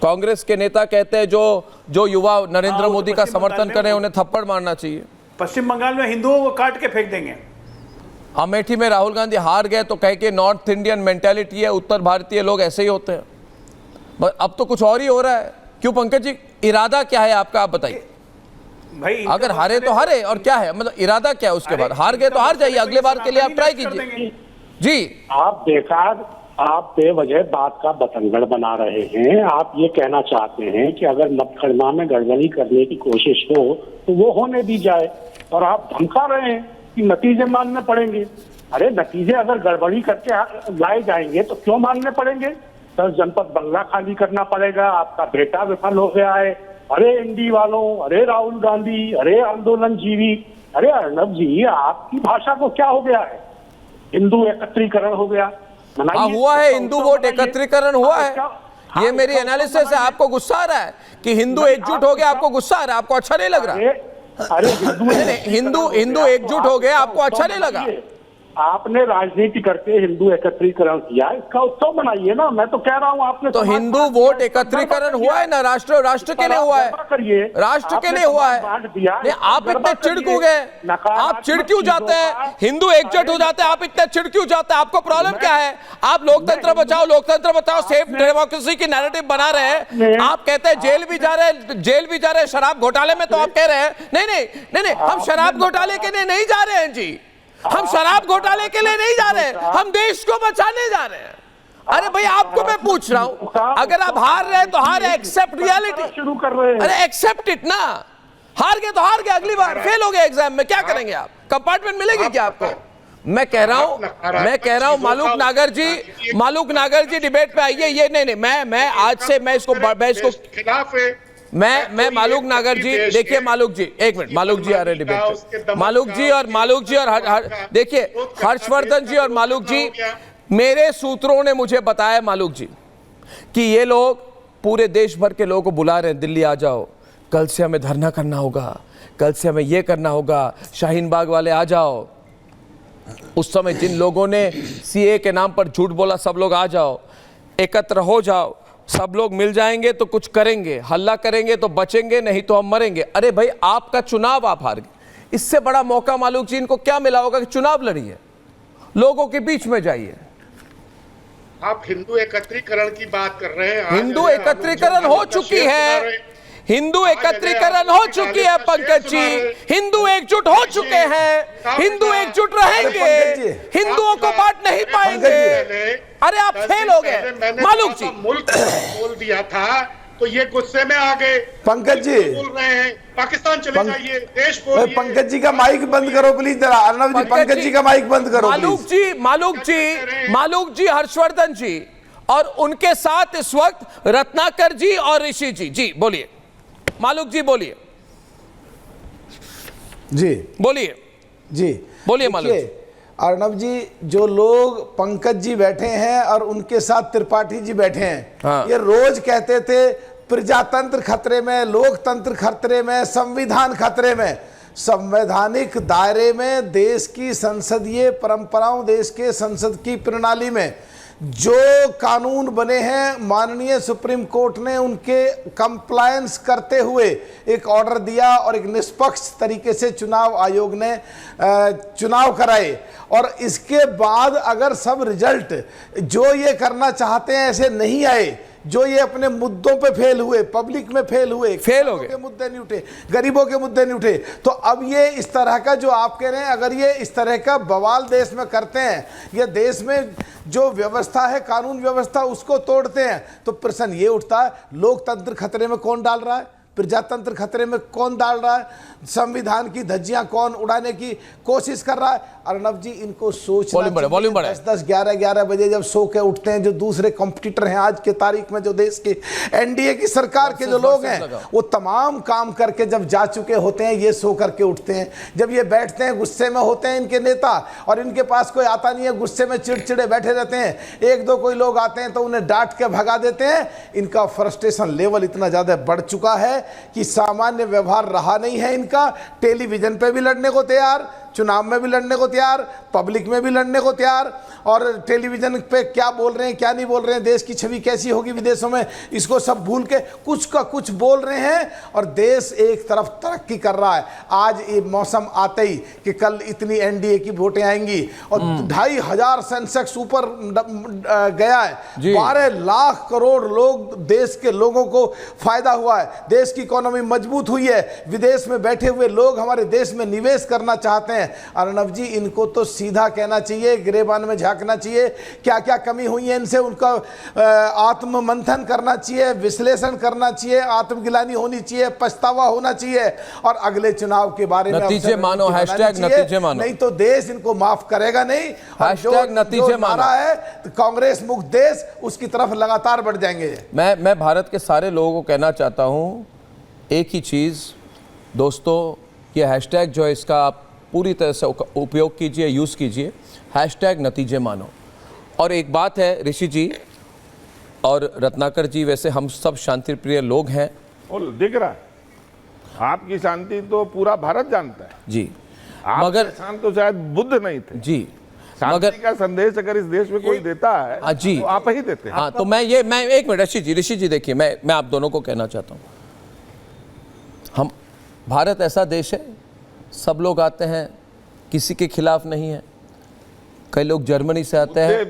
कांग्रेस के नेता कहते हैं जो युवा नरेंद्र मोदी का समर्थन करें उन्हें थप्पड़ मारना चाहिए। पश्चिम बंगाल में हिंदुओं को काट के फेंक देंगे। अमेठी में राहुल गांधी हार गए तो कह के नॉर्थ इंडियन मेंटालिटी है, उत्तर भारतीय लोग ऐसे ही होते हैं। अब तो कुछ और ही हो रहा है। क्यों पंकज जी, इरादा क्या है आपका, आप बताइए भाई। अगर हारे तो हारे, और क्या है मतलब इरादा क्या है उसके बाद? हार गए तो हार जाइए, अगले बार के लिए आप ट्राई कीजिए। जी, आप बेकार, आप बेवजह बात का बतंगड़ बना रहे हैं। आप ये कहना चाहते हैं कि अगर मतगणना में गड़बड़ी करने की कोशिश हो तो वो होने दी जाए, और आप धमका रहे हैं कि नतीजे मानने पड़ेंगे। अरे नतीजे अगर गड़बड़ी करके लाए जाएंगे तो क्यों मानने पड़ेंगे? 10 जनपद बंगला खाली करना पड़ेगा, आपका बेटा विफल हो गया है। अरे इंडी वालों, अरे राहुल गांधी, अरे आंदोलन जीवी, अरे अर्नब जी, आपकी भाषा को क्या हो गया है? हिंदू एकत्रीकरण हो गया, हुआ है, हिंदू वोट एकत्रीकरण हुआ है। ये मेरी एनालिसिस है। आपको गुस्सा आ रहा है कि हिंदू एकजुट हो गया, आपको गुस्सा आ रहा है, आपको अच्छा नहीं लग रहा? अरे हिंदू एकजुट हो गए, आपको अच्छा नहीं लगा? आपने राजनीति करके हिंदू एकत्रीकरण किया, इसका उत्सव मनाइए ना। मैं तो कह रहा हूँ आपने तो हिंदू वोट एकत्रीकरण हुआ है ना, राष्ट्र के लिए हुआ है, राष्ट्र के लिए हुआ है। नहीं, आप इतने चिढ़ क्यों गए? आप चिढ़ क्यों जाते हैं? हिंदू एकजुट हो जाते हैं, आप इतने चिढ़ क्यों जाते हैं? आपको प्रॉब्लम क्या है? आप लोकतंत्र बचाओ, सेफ डेमोक्रेसी की नैरेटिव बना रहे हैं। आप कहते हैं जेल भी जा रहे हैं शराब घोटाले में, तो आप कह रहे हैं नहीं, हम शराब घोटाले के लिए नहीं जा रहे हैं जी, हम शराब घोटाले के लिए नहीं जा रहे हैं, हम देश को बचाने जा रहे हैं। अरे भाई, आपको मैं पूछ रहा हूं, अगर आप हार रहे हैं तो हार, एक्सेप्ट रियलिटी शुरू कर रहे हैं। अरे एक्सेप्ट इट ना, हार गए तो हार गए, अगली बार फेल हो गए एग्जाम में, क्या करेंगे आप? कंपार्टमेंट मिलेगी क्या आपको? मैं कह रहा हूं मालूक नागर जी डिबेट पे आइए। ये नहीं, मैं आज से मैं इसको खिलाफ है। मैं मालूक नागर जी, देखिए मालूक जी, एक मिनट, मालूक जी आ रहे डिबेट पे। मालूक जी और देखिए हर्षवर्धन जी और मालूक जी, मेरे सूत्रों ने मुझे बताया मालूक जी कि ये लोग पूरे देश भर के लोगों को बुला रहे हैं, दिल्ली आ जाओ, कल से हमें धरना करना होगा, कल से हमें ये करना होगा, शाहीन बाग वाले आ जाओ। उस समय जिन लोगों ने सीए के नाम पर झूठ बोला, सब लोग आ जाओ, एकत्र हो जाओ, सब लोग मिल जाएंगे तो कुछ करेंगे, हल्ला करेंगे तो बचेंगे, नहीं तो हम मरेंगे। अरे भाई, आपका चुनाव आप हार गए, इससे बड़ा मौका मालूक जी इनको क्या मिला होगा कि चुनाव लड़िए, लोगों के बीच में जाइए। आप हिंदू एकत्रीकरण की बात कर रहे हैं। हिंदू एकत्रीकरण हो चुकी है, हिंदू एकत्रीकरण हो चुकी है पंकज जी, हिंदू एकजुट हो चुके हैं, हिंदू एकजुट रहेंगे, हिंदुओं को बांट नहीं पाएंगे। अरे आप फेल हो गए मालूक जी। मुल्क बोल दिया था तो ये गुस्से में आ गए। पंकज जी बोल रहे हैं पाकिस्तान चले जाइए, देश बोलिए। पंकज जी का माइक बंद करो प्लीज जरा। अर्नब जी, पंकज जी का माइक बंद करो। मालूक जी, हर्षवर्धन जी और उनके साथ इस वक्त रत्नाकर जी और ऋषि जी बोलिए। मालूक जी बोलिए जी, बोलिए मालूक जी। अर्नब जी, जो लोग पंकज जी बैठे हैं और उनके साथ त्रिपाठी जी बैठे हैं, हाँ। ये रोज कहते थे प्रजातंत्र खतरे में, लोकतंत्र खतरे में, संविधान खतरे में। संवैधानिक दायरे में, देश की संसदीय परंपराओं, देश के संसद की प्रणाली में जो कानून बने हैं, माननीय सुप्रीम कोर्ट ने उनके कंप्लायंस करते हुए एक ऑर्डर दिया और एक निष्पक्ष तरीके से चुनाव आयोग ने चुनाव कराए। और इसके बाद अगर सब रिजल्ट जो ये करना चाहते हैं ऐसे नहीं आए, जो ये अपने मुद्दों पे फेल हुए, पब्लिक में फेल हुए, फेल हो गए, के मुद्दे नहीं उठे, गरीबों के मुद्दे नहीं उठे, तो अब ये इस तरह का जो आप कह रहे हैं, अगर ये इस तरह का बवाल देश में करते हैं, ये देश में जो व्यवस्था है, कानून व्यवस्था, उसको तोड़ते हैं, तो प्रश्न ये उठता है, लोकतंत्र खतरे में कौन डाल रहा है? प्रजातंत्र खतरे में कौन डाल रहा है? संविधान की धज्जियां कौन उड़ाने की कोशिश कर रहा है? अर्नब जी, इनको सोचना चाहिए। 10-10, 11-11 बजे जब सो के उठते हैं, जो दूसरे कॉम्पिटिटर हैं आज के तारीख में, जो देश के एनडीए की सरकार के जो लोग हैं, वो तमाम काम करके जब जा चुके होते हैं, ये सो करके उठते हैं। जब ये बैठते हैं, गुस्से में होते हैं इनके नेता, और इनके पास कोई आता नहीं है, गुस्से में चिड़चिड़े बैठे रहते हैं। एक दो कोई लोग आते हैं तो उन्हें डांट के भगा देते हैं। इनका फ्रस्ट्रेशन लेवल इतना ज्यादा बढ़ चुका है कि सामान्य व्यवहार रहा नहीं है इनका। टेलीविजन पे भी लड़ने को तैयार, चुनाव में भी लड़ने को तैयार, पब्लिक में भी लड़ने को तैयार, और टेलीविजन पे क्या बोल रहे हैं क्या नहीं बोल रहे हैं, देश की छवि कैसी होगी विदेशों में, इसको सब भूल के कुछ का कुछ बोल रहे हैं। और देश एक तरफ तरक्की कर रहा है। आज ये मौसम आते ही कि कल इतनी एनडीए की वोटें आएंगी और 2,500 सेंसेक्स ऊपर गया है, 12 लाख करोड़ लोग, देश के लोगों को फायदा हुआ है, देश की इकोनॉमी मजबूत हुई है, विदेश में बैठे हुए लोग हमारे देश में निवेश करना चाहते हैं। अर्नब जी, इनको तो सीधा कहना चाहिए, गिरेबान में झांकना चाहिए, क्या क्या कमी हुई है इनसे, उनका आत्म मंथन करना चाहिए, विश्लेषण करना चाहिए, आत्मगिलानी होनी चाहिए, पछतावा होना चाहिए, और अगले चुनाव के बारे में नतीजे मानो, हैशटैग नतीजे मानो, नहीं तो देश इनको माफ करेगा नहीं। हैशटैग नतीजे मानो है तो कांग्रेस मुक्त देश, उसकी तरफ लगातार बढ़ जाएंगे। मैं भारत के सारे लोगों को कहना चाहता हूं एक ही चीज, दोस्तों, ये हैशटैग जो है इसका आप पूरी तरह से उपयोग कीजिए, यूज कीजिए, हैशटैग नतीजे मानो। और एक बात है ऋषि जी और रत्नाकर जी, वैसे हम सब शांति प्रिय लोग हैं, और दिख रहा है आपकी शांति तो पूरा भारत जानता है जी, मगर शांत तो शायद बुद्ध नहीं थे जी, शांति का संदेश अगर इस देश में कोई देता है जी, तो आप ही देते हैं। हाँ, तो मैं एक मिनट ऋषि जी देखिए, मैं आप दोनों को कहना चाहता हूँ, हम भारत ऐसा देश है, सब लोग आते हैं, किसी के खिलाफ नहीं है। कई लोग जर्मनी से आते हैं,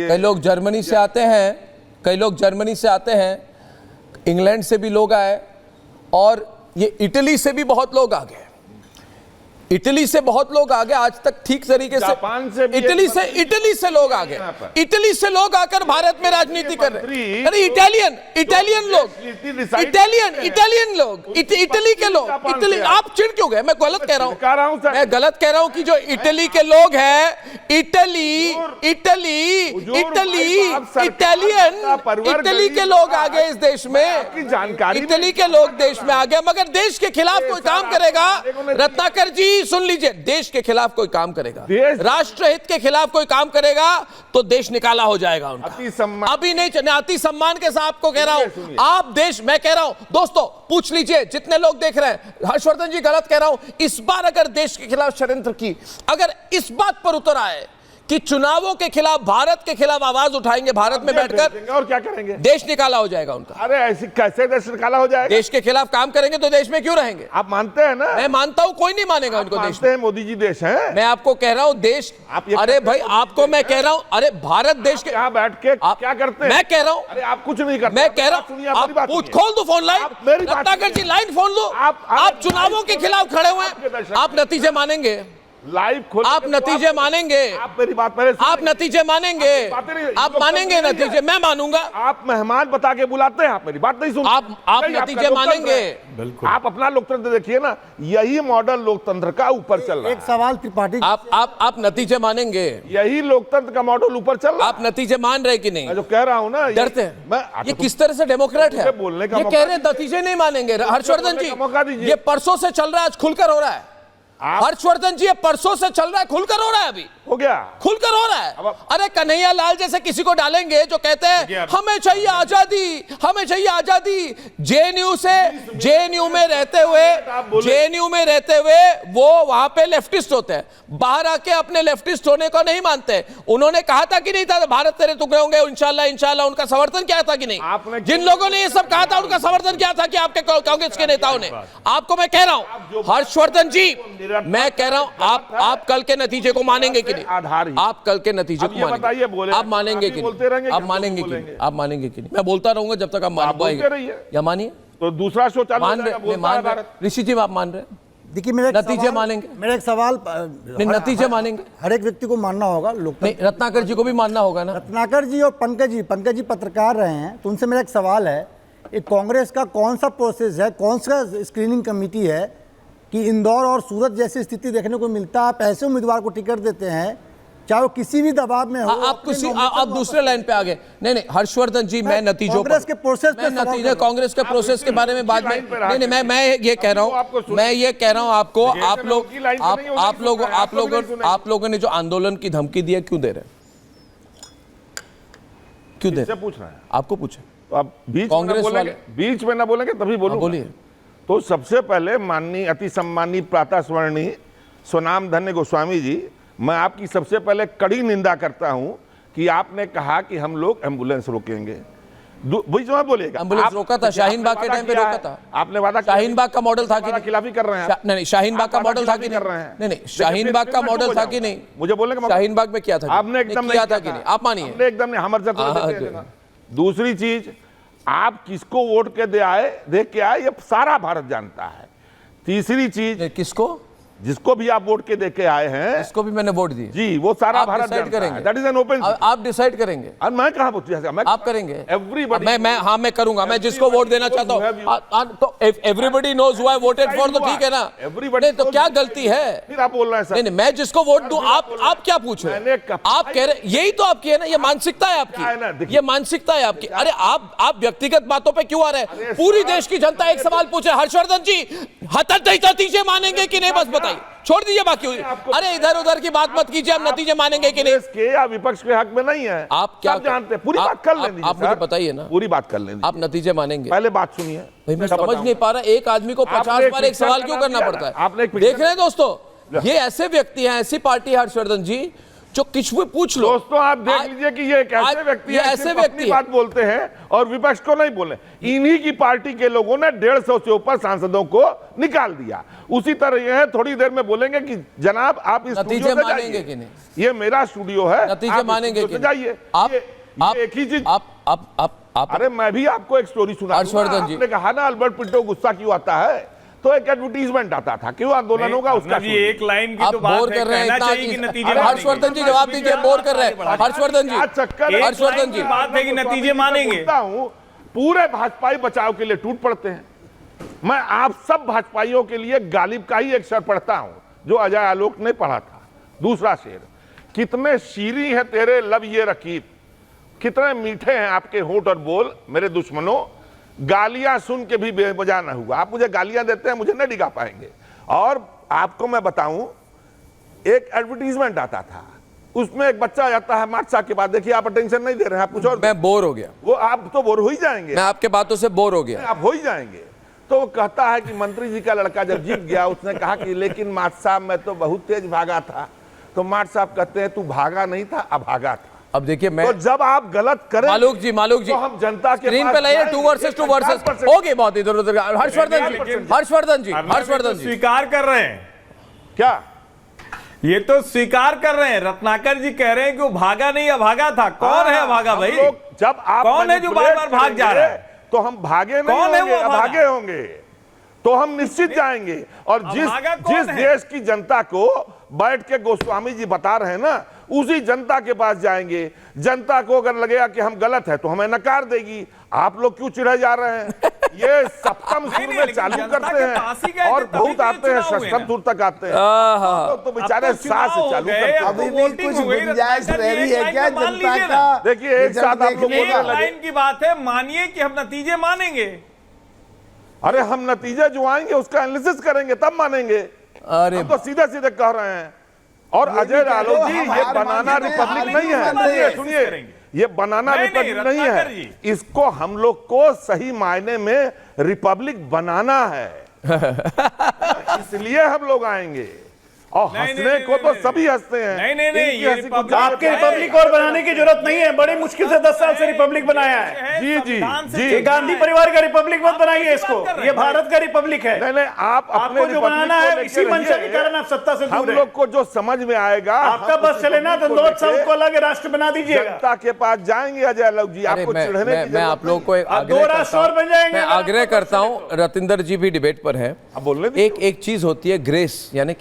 कई लोग जर्मनी से आते हैं, कई लोग जर्मनी से आते हैं, इंग्लैंड से भी लोग आए, और ये इटली से भी बहुत लोग आ गए, इटली से बहुत लोग आ गए आज तक ठीक तरीके से, इटली से लोग आ गए, इटली से लोग आकर भारत में राजनीति कर रहे हैं। अरे इटालियन लोग, इटली के लोग, इटली, आप चिढ़ क्यों गए? मैं गलत कह रहा हूं, मैं गलत कह रहा हूं कि जो इटली के लोग हैं, इटली के लोग आ गए इस देश में, जानकारी इटली के लोग देश में आ गए, मगर देश के खिलाफ कोई काम करेगा, रत्नाकर जी सुन लीजिए, देश के खिलाफ कोई काम करेगा, राष्ट्रहित के खिलाफ कोई काम करेगा तो देश निकाला हो जाएगा उनका। अभी नहीं चलने, अति सम्मान के साथ आपको कह रहा हूं, आप देश, मैं कह रहा हूं दोस्तों, पूछ लीजिए जितने लोग देख रहे हैं, हर्षवर्धन जी गलत कह रहा हूं, इस बार अगर देश के खिलाफ षड्यंत्र की, अगर इस बात पर उतर आए कि चुनावों के खिलाफ, भारत के खिलाफ आवाज उठाएंगे भारत में बैठकर, और क्या करेंगे? देश निकाला हो जाएगा उनका। अरे ऐसी कैसे देश निकाला हो जाएगा? देश के खिलाफ काम करेंगे तो देश में क्यों रहेंगे? आप मानते हैं ना? मैं मानता हूं, कोई नहीं मानेगा उनको। देश में मोदी जी देश है, मैं आपको कह रहा हूं देश, अरे भाई आपको मैं कह रहा हूं, अरे भारत देश के, यहाँ बैठ के आप क्या करते हैं? मैं कह रहा हूं, अरे आप कुछ नहीं करते, मैं कह रहा हूं, आप खोल दो फोन लाइन, रत्नाकर जी लाइन खोल दो, आप चुनावों के खिलाफ खड़े हुए हैं, आप नतीजे मानेंगे, लाइव खोल, आप नतीजे मानेंगे, आप मेरी बात पहले, आप नतीजे मानेंगे, आप मानेंगे नतीजे, मैं मानूंगा। आप मेहमान बता के बुलाते हैं, आप मेरी बात नहीं सुनते, आप नतीजे मानेंगे। बिल्कुल, आप अपना लोकतंत्र देखिए ना, यही मॉडल लोकतंत्र का ऊपर चल रहा है। एक सवाल त्रिपाठी, आप नतीजे मानेंगे, यही लोकतंत्र का मॉडल ऊपर चल रहा है। आप नतीजे मान रहे कि नहीं? मैं जो कह रहा हूं ना, डरते हैं, ये किस तरह से डेमोक्रेट है, ये कह रहे हैं नतीजे नहीं मानेंगे। हर्षवर्धन जी, ये परसों से चल रहा है, आज खुलकर हो रहा है। हर्षवर्धन जी, ये परसों से चल रहा है, खुलकर हो रहा है, अभी हो गया, खुलकर हो रहा है। अरे कन्हैया लाल जैसे किसी को डालेंगे जो कहते हैं हमें चाहिए आजादी, हमें चाहिए आजादी, जेएनयू में रहते हुए वो वहां पे लेफ्टिस्ट होते हैं, बाहर आके अपने लेफ्टिस्ट होने को नहीं मानते। उन्होंने कहा था कि नहीं था भारत तेरे टुकड़े होंगे, इंशाल्लाह, उनका समर्थन क्या था कि नहीं? जिन लोगों ने ये सब कहा था उनका समर्थन क्या था कि आपके कांग्रेस के नेताओं ने? आपको मैं कह रहा हूं हर्षवर्धन जी, मैं कह रहा हूं आप कल के नतीजे को मानेंगे कि नहीं? आप कल के नतीजे को मानेंगे, आप मानेंगे कि नहीं? आप मानेंगे कि नहीं? आप मानेंगे कि नहीं? मैं बोलता रहूंगा जब तक आप मानेंगे, या मानिए तो दूसरा शो चालू मान रहे, ऋषि जी आप मान रहे? देखिए, मेरा नतीजे मानेंगे, मेरा एक सवाल, नहीं नतीजे मानेंगे, हर एक व्यक्ति को मानना होगा, लोकतंत्र। रत्नाकर जी को भी मानना होगा ना। रत्नाकर जी और पंकज जी पत्रकार रहे हैं, तो उनसे मेरा एक सवाल है, कांग्रेस का कौन सा प्रोसेस है, कौन सा स्क्रीनिंग कमेटी है कि इंदौर और सूरत जैसी स्थिति देखने को मिलता है, आप ऐसे उम्मीदवार को टिकट देते हैं चाहे वो किसी भी दबाव में हो? आप दूसरे लाइन पे आ गए। नहीं, हर्षवर्धन जी, मैं नतीजों कांग्रेस के प्रोसेस पे, कांग्रेस के प्रोसेस के बारे में बात नहीं, मैं ये कह रहा हूं आपको, आप लोगों ने जो आंदोलन की धमकी दी है, क्यों दे रहे हैं? क्यों दे? पूछ रहे हैं, आपको पूछे तो आप बीच में ना बोलेंगे तभी बोलूं। बोलिए। तो सबसे पहले माननीय अति सम्मानी प्रातः स्मरणीय स्वनाम धन्य गोस्वामी जी, मैं आपकी सबसे पहले कड़ी निंदा करता हूं कि आपने कहा कि हम लोग एम्बुलेंस रोकेंगे। बीच में बोलिएगा, एम्बुलेंस रोका था, शाहीन बाग के टाइम पे रोका था। आपने वादा, शाहीन बाग का मॉडल था कि नहीं? खिलाफी कर रहे हैं आप। नहीं, शाहीन बाग का मॉडल था कि कर रहे हैं? नहीं, शाहीन बाग का मॉडल था कि नहीं? मुझे बोलने का शाहीन बाग में किया था, आपने एकदम किया था कि नहीं? आप मानिए, आपने एकदम नहीं, हमर जब दूसरी चीज, आप किसको वोट के दे के आए ये सारा भारत जानता है। तीसरी चीज, किसको, जिसको भी आप वोट के दे के आए हैं, इसको भी मैंने वोट दी जी, वो सारा आप भारत डिसाइड जानता करेंगे। है। दैट इज एन ओपन, आप डिसाइड करेंगे। और मैं कहां पूछूं, मैं आप करेंगे, एवरीबॉडी, मैं करूंगा। मैं जिसको वोट देना चाहता हूं, तो everybody knows who I voted for, तो ठीक है ना? नहीं तो क्या गलती है? फिर आप बोल रहे हैं सर, नहीं, मैं जिसको वोट दूं, आप क्या पूछ रहे हैं? आप कह रहे, यही तो आपकी है ना, ये मानसिकता है आपकी, ये मानसिकता है आपकी। अरे आप व्यक्तिगत बातों पे क्यों आ रहे हैं? पूरी देश की जनता एक सवाल पूछे, हर्षवर्धन जी नतीजे मानेंगे कि नहीं? बस बताइए, छोड़ दीजिए बाकी। अरे इधर उधर की बात मत कीजिए, हम नतीजे मानेंगे कि नहीं? के या विपक्ष के हक में नहीं है। आप क्या जानते हैं? पूरी बात कर लेंगे, आप मुझे बताइए ना, पूरी बात कर लेंगे। आप नतीजे मानेंगे? पहले बात सुनिए भाई, मैं समझ नहीं पा रहा, एक आदमी को 50 बार एक सवाल क्यों करना पड़ता है? आपने देख रहे हैं दोस्तों, ये ऐसे व्यक्ति हैं, ऐसी पार्टी है हर्षवर्धन जी, जो कुछ भी पूछ लो। दोस्तों आप देख लीजिए कि ये ऐसे व्यक्ति हैं, ऐसे व्यक्ति बात बोलते हैं और विपक्ष को नहीं बोले। इन्हीं की पार्टी के लोगों ने 150 से ऊपर सांसदों को निकाल दिया। उसी तरह ये है, थोड़ी देर में बोलेंगे कि जनाब आप इस नतीजे मानेंगे कि नहीं? ये मेरा स्टूडियो है, नतीजे मानेंगे कि जाइए। आप एक ही चीज, आप अरे मैं भी आपको एक स्टोरी सुना। हर्षवर्धन जी, आपने कहा ना अल्बर्ट पिंटो गुस्सा क्यों आता है, तो एक एडवर्टीजमेंट आता था, क्यों आंदोलन होगा उसका। एक लाइन की तो बोर कर रहे हैं। हर्षवर्धन जी जवाब दीजिए, बोर कर रहे हैं हर्षवर्धन जी। हर्षवर्धन जी, बात है कि नतीजे मानेंगे। पूरे भाजपाई बचाव के लिए टूट पड़ते हैं। मैं आप सब भाजपाइयों के लिए गालिब का ही एक शेर पढ़ता हूं, जो अजय आलोक ने पढ़ा था। दूसरा शेर, कितने शीरी है तेरे लब ये रकीब, कितने मीठे हैं आपके होंठ और बोल मेरे दुश्मनों, गालियां सुन के भी बेवजह न हुआ। आप मुझे गालियां देते हैं, मुझे नहीं डिगा पाएंगे। और आपको मैं बताऊं, एक एडवर्टीजमेंट आता था, उसमें एक बच्चा जाता है मार्च के बाद, देखिए आप अटेंशन नहीं दे रहे हैं, आप कुछ और। मैं बोर हो गया। वो आप तो बोर हो ही जाएंगे, मैं आपके बातों से बोर हो गया। आप हो ही जाएंगे। तो वो कहता है कि मंत्री जी का लड़का जब जीत गया, उसने कहा कि लेकिन मार्च साहब मैं तो बहुत तेज भागा था। तो मार्च साहब कहते हैं तू भागा नहीं था, अभागा था। अब देखिए, मैं तो जब आप गलत करें मालूक जी तो हम जनता के स्क्रीन पे लाइए 2 वर्सेस 2 वर्सेस हो गए, बहुत इधर उधर। हर्षवर्धन जी स्वीकार कर रहे हैं क्या? ये तो स्वीकार कर रहे हैं, रत्नाकर जी कह रहे हैं कि वो भागा नहीं, अभागा था। कौन है अभागा भाई? जब आप कौन है जो बार बार भाग जा रहा है? तो हम भागे नहीं होंगे, अभागे होंगे, तो हम निश्चित जाएंगे। और जिस देश की जनता को बैठ के गोस्वामी जी बता रहे हैं ना, उसी जनता के पास जाएंगे। जनता को अगर लगेगा कि हम गलत है तो हमें नकार देगी। आप लोग क्यों चिढ़े जा रहे हैं? ये सप्तम सुर में चालू करते हैं और बहुत आते हैं, षष्ठम सुर तक आते हैं, तो बेचारे सास से चालू करते हैं। अभी भी कुछ गुंजाइश रह रही है क्या जनता का? देखिए एक साथ आप लोग लाइन की बात है, मानिए कि हम नतीजे मानेंगे। अरे हम नतीजे जो आएंगे उसका एनालिसिस करेंगे तब मानेंगे। अरे हम तो सीधे सीधे कह रहे हैं। और अजय आलोक जी, ये बनाना रिपब्लिक नहीं है, सुनिए, ये बनाना रिपब्लिक नहीं है, इसको हम लोग को सही मायने में रिपब्लिक बनाना है। इसलिए हम लोग आएंगे। और हंसने को तो सभी हंसते हैं। नहीं, आपके रिपब्लिक और बनाने की जरूरत नहीं है। बड़ी मुश्किल से 10 साल से रिपब्लिक बनाया है। जी, गांधी परिवार का रिपब्लिक मत बनाइए इसको, ये भारत का रिपब्लिक है। नहीं, आप आपको जो बनाना है, इसी मंशा के कारण आप सत्ता से दूर हम लोग को जो समझ में आएगा, आपका बस चले ना तो नॉर्थ साउथ को अलग राष्ट्र बना दीजिएगा। जनता के पास जाएंगे अजय आलोक जी, आपको चिढ़ने की मैं आप लोगों को दो राष्ट्र और बन जाएंगे। मैं आग्रह करता हूं, रतिंदर जी भी डिबेट पर है, एक चीज होती है ग्रेस, यानी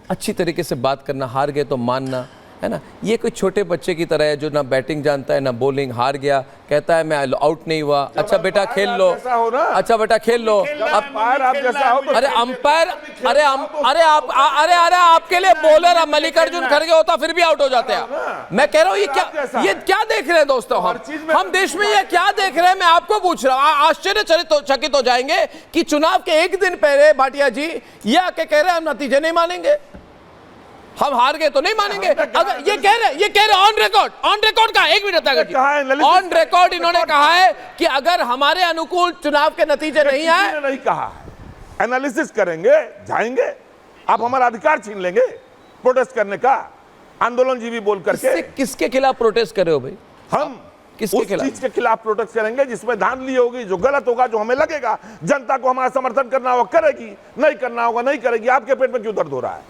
अच्छी तरीके से बात करना, हार गए तो मानना, है ना। ये कोई छोटे बच्चे की तरह है जो ना बैटिंग जानता है ना बॉलिंग, हार गया कहता है मैं आउट नहीं हुआ। अच्छा बेटा खेल लो, अच्छा बेटा खेल लो। अंपायर आप जैसा हो, अरे अंपायर, अरे आपके लिए बॉलर मल्लिकार्जुन खड़गे होता फिर भी आउट हो जाते हैं। मैं कह रहा हूँ ये क्या देख रहे हैं दोस्तों, हम देश में ये क्या देख रहे हैं? मैं आपको पूछ रहा हूँ, आश्चर्यचकित हो जाएंगे कि चुनाव के एक दिन पहले भाटिया जी ये आके कह रहे हैं हम नतीजे नहीं मानेंगे, हम हार गए तो नहीं मानेंगे। अगर ये कह रहे ऑन रिकॉर्ड का, एक मिनट ऑन रिकॉर्ड इन्होंने कहा है कि अगर हमारे अनुकूल चुनाव के नतीजे नहीं आए, नहीं कहा, एनालिसिस करेंगे, जाएंगे। आप हमारा अधिकार छीन लेंगे प्रोटेस्ट करने का, आंदोलन जीवी बोल करके। किसके खिलाफ प्रोटेस्ट कर रहे हो भाई? हम किसके उस खिलाफ? चीज के खिलाफ प्रोटेस्ट करेंगे जिसमें धांधली होगी, जो गलत होगा, जो हमें लगेगा जनता को हमारा समर्थन करना होगा करेगी, नहीं करना होगा नहीं करेगी। आपके पेट में क्यों दर्द हो रहा है?